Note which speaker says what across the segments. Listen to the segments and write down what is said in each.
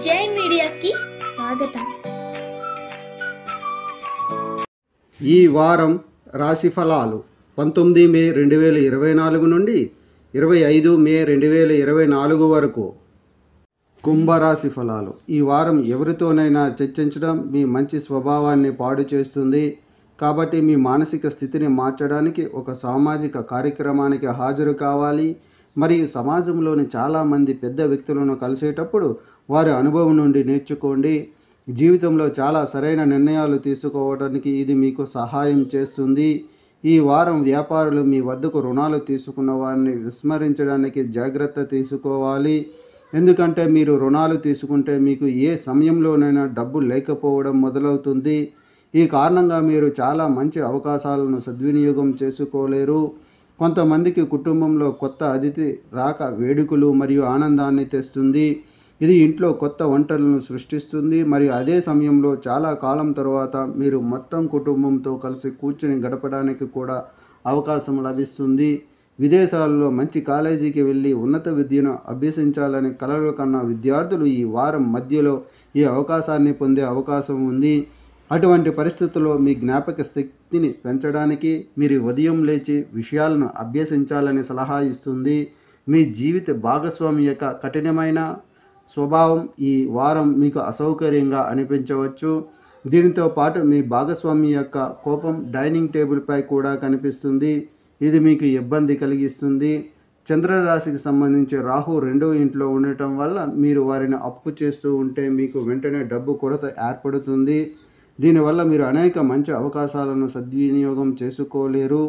Speaker 1: జై మీడియాకి స్వాగతం.
Speaker 2: ఈ వారం రాశి ఫలాలు 19 మే 2024 నుండి 25 మే 2024 వరకు. కుంభరాశి ఫలాలు. ఈ వారం ఎవరితోనైనా చర్చించడం మీ మంచి స్వభావాన్ని పాడు చేస్తుంది. కాబట్టి మీ మానసిక స్థితిని మార్చడానికి ఒక సామాజిక కార్యక్రమానికి హాజరు కావాలి. మరియు సమాజంలోని చాలామంది పెద్ద వ్యక్తులను కలిసేటప్పుడు వారి అనుభవం నుండి నేర్చుకోండి. జీవితంలో చాలా సరైన నిర్ణయాలు తీసుకోవడానికి ఇది మీకు సహాయం చేస్తుంది. ఈ వారం వ్యాపారులు మీ వద్దకు రుణాలు తీసుకున్న వారిని విస్మరించడానికి జాగ్రత్త తీసుకోవాలి. ఎందుకంటే మీరు రుణాలు తీసుకుంటే మీకు ఏ సమయంలోనైనా డబ్బు లేకపోవడం మొదలవుతుంది. ఈ కారణంగా మీరు చాలా మంచి అవకాశాలను సద్వినియోగం చేసుకోలేరు. కొంతమందికి కుటుంబంలో కొత్త అతిథి రాక వేడుకలు మరియు ఆనందాన్ని తెస్తుంది. ఇది ఇంట్లో కొత్త వంటలను సృష్టిస్తుంది మరియు అదే సమయంలో చాలా కాలం తర్వాత మీరు మొత్తం కుటుంబంతో కలిసి కూర్చుని గడపడానికి కూడా అవకాశం లభిస్తుంది. విదేశాలలో మంచి కాలేజీకి వెళ్ళి ఉన్నత విద్యను అభ్యసించాలని కలలు కన్న విద్యార్థులు ఈ వారం మధ్యలో ఈ అవకాశాన్ని పొందే అవకాశం ఉంది. అటువంటి పరిస్థితుల్లో మీ జ్ఞాపక శక్తిని పెంచడానికి మీరు ఉదయం లేచి విషయాలను అభ్యసించాలని సలహా ఇస్తుంది. మీ జీవిత భాగస్వామి యొక్క కఠినమైన స్వభావం ఈ వారం మీకు అసౌకర్యంగా అనిపించవచ్చు. దీనితో పాటు మీ భాగస్వామి యొక్క కోపం డైనింగ్ టేబుల్పై కూడా కనిపిస్తుంది. ఇది మీకు ఇబ్బంది కలిగిస్తుంది. చంద్రరాశికి సంబంధించి రాహు 2వ ఇంట్లో ఉండటం వల్ల మీరు వారిని అప్పు చేస్తూ ఉంటే మీకు వెంటనే డబ్బు కొరత ఏర్పడుతుంది. దీనివల్ల మీరు అనేక మంచి అవకాశాలను సద్వినియోగం చేసుకోలేరు.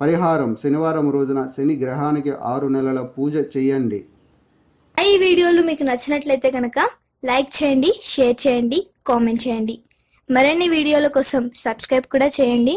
Speaker 2: పరిహారం: శనివారం రోజున శని గ్రహానికి 6 నెలల పూజ చేయండి.
Speaker 1: ఈ వీడియోలు మీకు నచ్చినట్లయితే కనుక లైక్ చేయండి, షేర్ చేయండి, కామెంట్ చేయండి. మరిన్ని వీడియోల కోసం సబ్స్క్రైబ్ కూడా చేయండి.